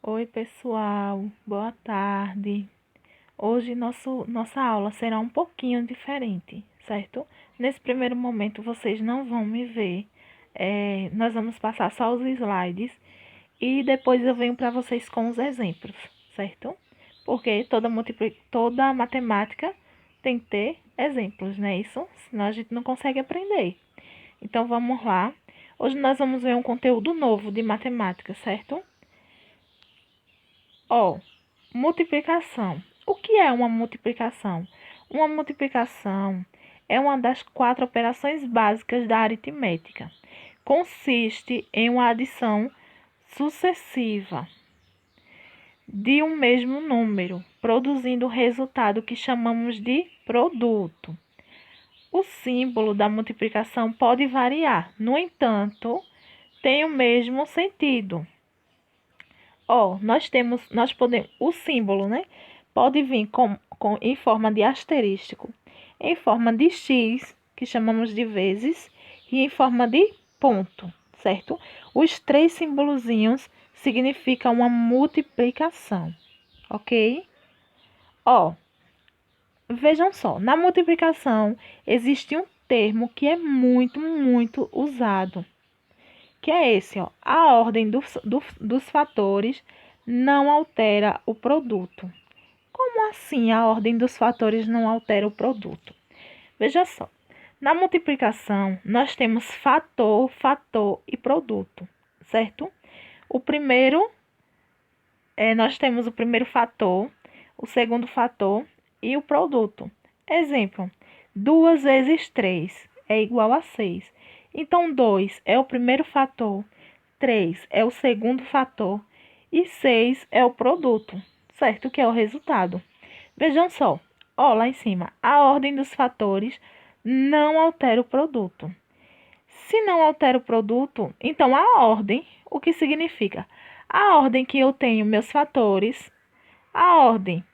Oi, pessoal, boa tarde. Hoje nossa aula será um pouquinho diferente, certo? Nesse primeiro momento vocês não vão me ver, nós vamos passar só os slides e depois eu venho para vocês com os exemplos, certo? Porque toda matemática tem que ter exemplos, não é isso? Senão a gente não consegue aprender. Então vamos lá. Hoje nós vamos ver um conteúdo novo de matemática, certo? Ó, multiplicação. O que é uma multiplicação? Uma multiplicação é uma das 4 operações básicas da aritmética. Consiste em uma adição sucessiva de um mesmo número, produzindo o resultado que chamamos de produto. O símbolo da multiplicação pode variar, no entanto, tem o mesmo sentido. Nós podemos, o símbolo, né? Pode vir em forma de asterístico, em forma de X, que chamamos de vezes, e em forma de ponto, certo? Os 3 simbolozinhos significam uma multiplicação, ok? Vejam só, na multiplicação existe um termo que é muito usado, que é esse, ó. A ordem dos fatores não altera o produto. Como assim a ordem dos fatores não altera o produto? Veja só, na multiplicação nós temos fator, fator e produto, certo? Nós temos o primeiro fator, o segundo fator e o produto. Exemplo, 2 vezes 3 é igual a 6. Então, 2 é o primeiro fator, 3 é o segundo fator e 6 é o produto, certo? Que é o resultado. Vejam só, ó, lá em cima, a ordem dos fatores não altera o produto. Se não altera o produto, então a ordem, o que significa? A ordem que eu tenho meus fatores, a ordem,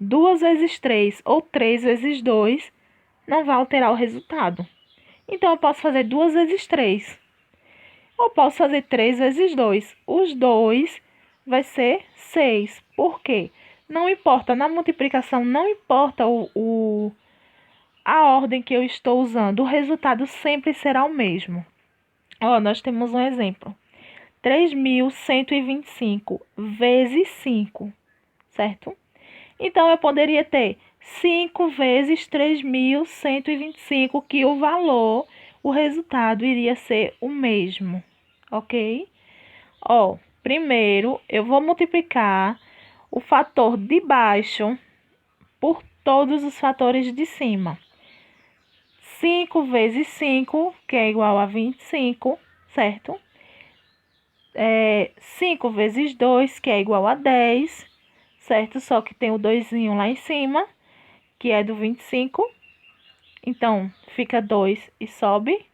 2 vezes 3 ou 3 vezes 2 não vai alterar o resultado. Então, eu posso fazer 2 vezes 3. Ou posso fazer 3 vezes 2. Os 2 vai ser 6. Por quê? Não importa, na multiplicação, não importa a ordem que eu estou usando, o resultado sempre será o mesmo. Nós temos um exemplo. 3.125 vezes 5, certo? Então, eu poderia ter 5 vezes 3.125, que o resultado iria ser o mesmo, ok? Primeiro, eu vou multiplicar o fator de baixo por todos os fatores de cima. 5 vezes 5, que é igual a 25, certo? 5 vezes 2, que é igual a 10, certo? Só que tem o 2 lá em cima, que é do 25. Então, fica 2 e sobe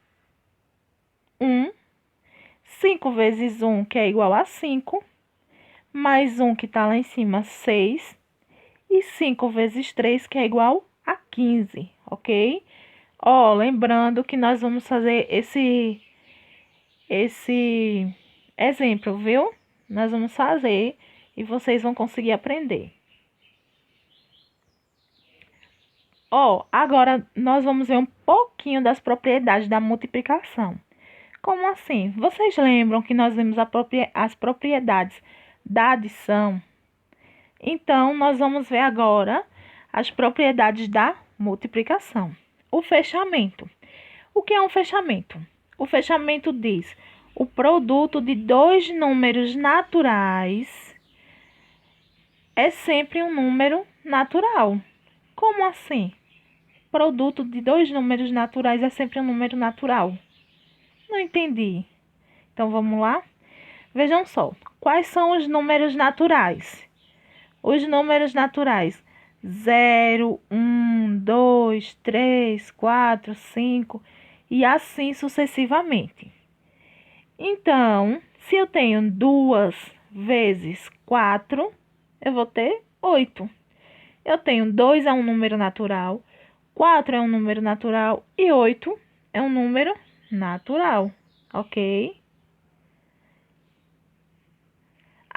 1. 5 vezes 1, que é igual a 5, mais 1 que está lá em cima, 6. E 5 vezes 3, que é igual a 15, ok? Lembrando que nós vamos fazer esse exemplo, viu? Nós vamos fazer e vocês vão conseguir aprender. Agora nós vamos ver um pouquinho das propriedades da multiplicação. Como assim? Vocês lembram que nós vimos as propriedades da adição? Então, nós vamos ver agora as propriedades da multiplicação. O fechamento. O que é um fechamento? O fechamento diz o produto de 2 números naturais é sempre um número natural. Como assim? Produto de 2 números naturais é sempre um número natural. Não entendi. Então, vamos lá? Vejam só. Quais são os números naturais? Os números naturais: 0, 1, 2, 3, 4, 5 e assim sucessivamente. Então, se eu tenho 2 vezes 4, eu vou ter 8. Eu tenho 2 é um número natural, 4 é um número natural e 8 é um número natural, ok?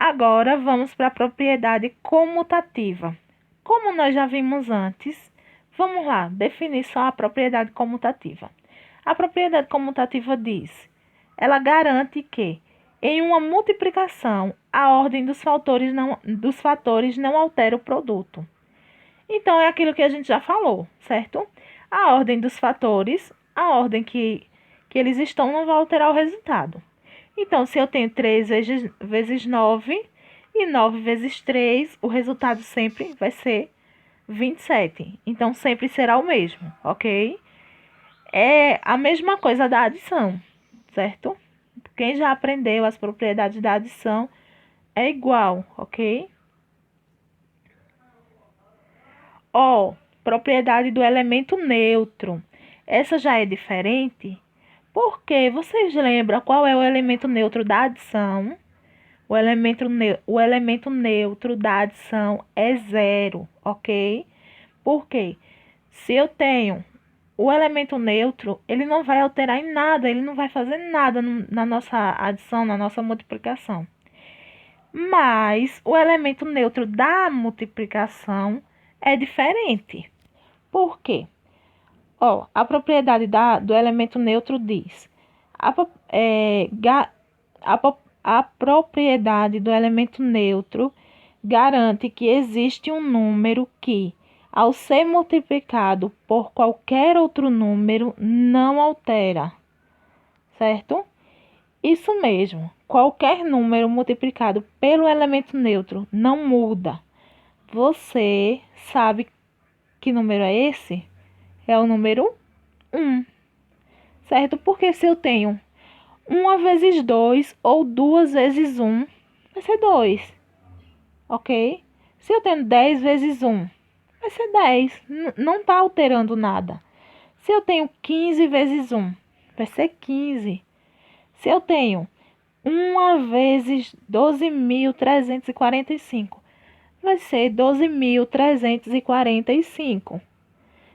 Agora vamos para a propriedade comutativa. Como nós já vimos antes, vamos lá, definir só a propriedade comutativa. A propriedade comutativa diz, ela garante que em uma multiplicação, a ordem dos fatores não altera o produto. Então, é aquilo que a gente já falou, certo? A ordem dos fatores, a ordem que eles estão, não vai alterar o resultado. Então, se eu tenho 3 vezes 9 e 9 vezes 3, o resultado sempre vai ser 27. Então, sempre será o mesmo, ok? É a mesma coisa da adição, certo? Quem já aprendeu as propriedades da adição é igual, ok? Ó, propriedade do elemento neutro. Essa já é diferente, porque vocês lembram qual é o elemento neutro da adição? O elemento neutro da adição é zero, ok? Por quê? Se eu tenho o elemento neutro, ele não vai alterar em nada, ele não vai fazer nada na nossa adição, na nossa multiplicação. Mas o elemento neutro da multiplicação é diferente. Por quê? Ó, a propriedade do elemento neutro diz: a propriedade do elemento neutro garante que existe um número que, ao ser multiplicado por qualquer outro número, não altera, certo? Isso mesmo, qualquer número multiplicado pelo elemento neutro não muda. Você sabe que número é esse? É o número 1, certo? Porque se eu tenho 1 vezes 2 ou 2 vezes 1, vai ser 2, ok? Se eu tenho 10 vezes 1, vai ser 10, não está alterando nada. Se eu tenho 15 vezes 1, vai ser 15. Se eu tenho 1 vezes 12.345, vai ser 12.345.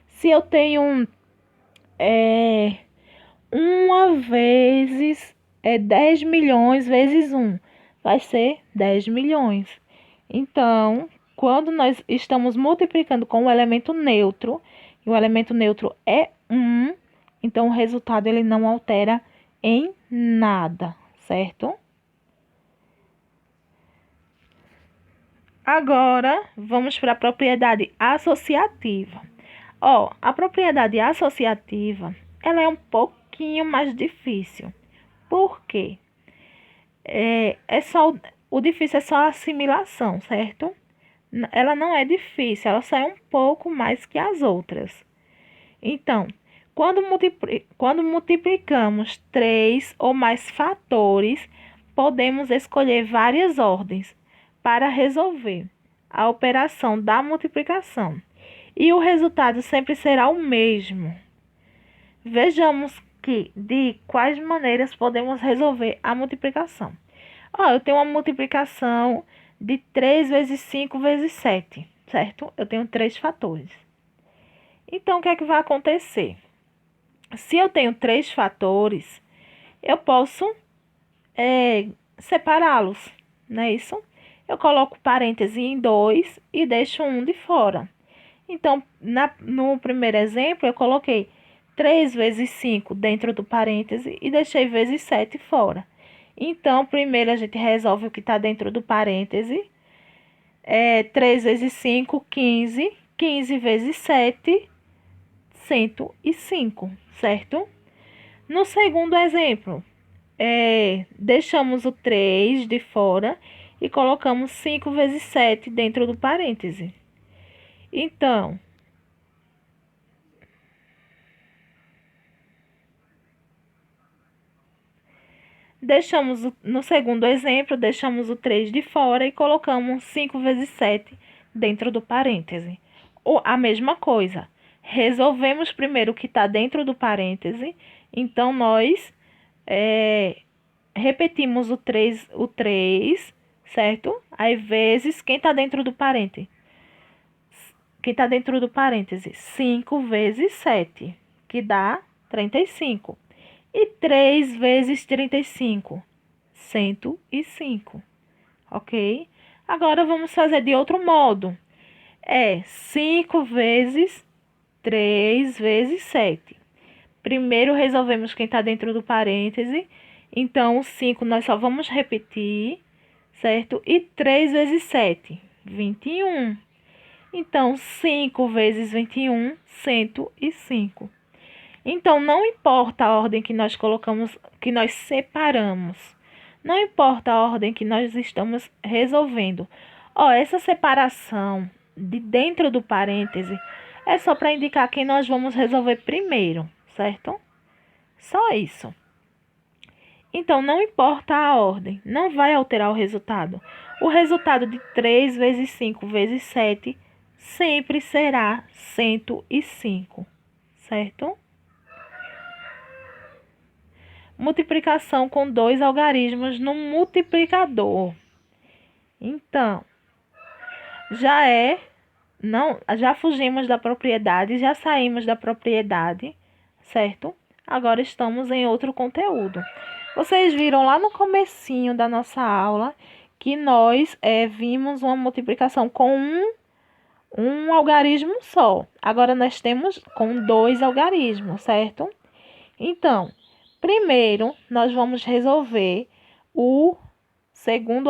Se eu tenho 1 vezes 10 milhões vezes 1, vai ser 10 milhões. Então, quando nós estamos multiplicando com o elemento neutro, e o elemento neutro é 1, então o resultado ele não altera em nada, certo? Agora, vamos para a propriedade associativa. Ó, a propriedade associativa, ela é um pouquinho mais difícil. Por quê? O difícil é só a assimilação, certo? Ela não é difícil, ela só é um pouco mais que as outras. Então, quando multiplicamos 3 ou mais fatores, podemos escolher várias ordens para resolver a operação da multiplicação. E o resultado sempre será o mesmo. Vejamos de quais maneiras podemos resolver a multiplicação. Ó, eu tenho uma multiplicação de 3 vezes 5 vezes 7, certo? Eu tenho 3 fatores. Então, o que é que vai acontecer? Se eu tenho 3 fatores, eu posso separá-los, não é isso? Eu coloco parêntese em 2 e deixo um de fora. Então, no primeiro exemplo, eu coloquei 3 vezes 5 dentro do parêntese e deixei vezes 7 fora. Então, primeiro a gente resolve o que está dentro do parêntese. 3 vezes 5, 15. 15 vezes 7, 105, certo? No segundo exemplo, deixamos o 3 de fora e colocamos 5 vezes 7 dentro do parêntese. Então, no segundo exemplo, deixamos o 3 de fora e colocamos 5 vezes 7 dentro do parêntese. Ou a mesma coisa, resolvemos primeiro o que está dentro do parêntese, então nós repetimos o 3, certo? Aí vezes quem está dentro do parêntese. Quem está dentro do parêntese, 5 vezes 7, que dá 35. E 3 vezes 35, 105, ok? Agora vamos fazer de outro modo. É 5 vezes 3 vezes 7. Primeiro resolvemos quem está dentro do parêntese. Então, o 5 nós só vamos repetir, certo? E 3 vezes 7, 21. Então, 5 vezes 21, 105. Então, não importa a ordem que nós colocamos, que nós separamos. Não importa a ordem que nós estamos resolvendo. Ó, essa separação de dentro do parêntese é só para indicar quem nós vamos resolver primeiro, certo? Só isso. Então, não importa a ordem, não vai alterar o resultado. O resultado de 3 vezes 5 vezes 7 sempre será 105, certo? Multiplicação com dois algarismos no multiplicador. Então, já fugimos da propriedade, já saímos da propriedade, certo? Agora estamos em outro conteúdo. Vocês viram lá no comecinho da nossa aula que nós vimos uma multiplicação com um algarismo só. Agora nós temos com dois algarismos, certo? Então, primeiro nós vamos resolver o segundo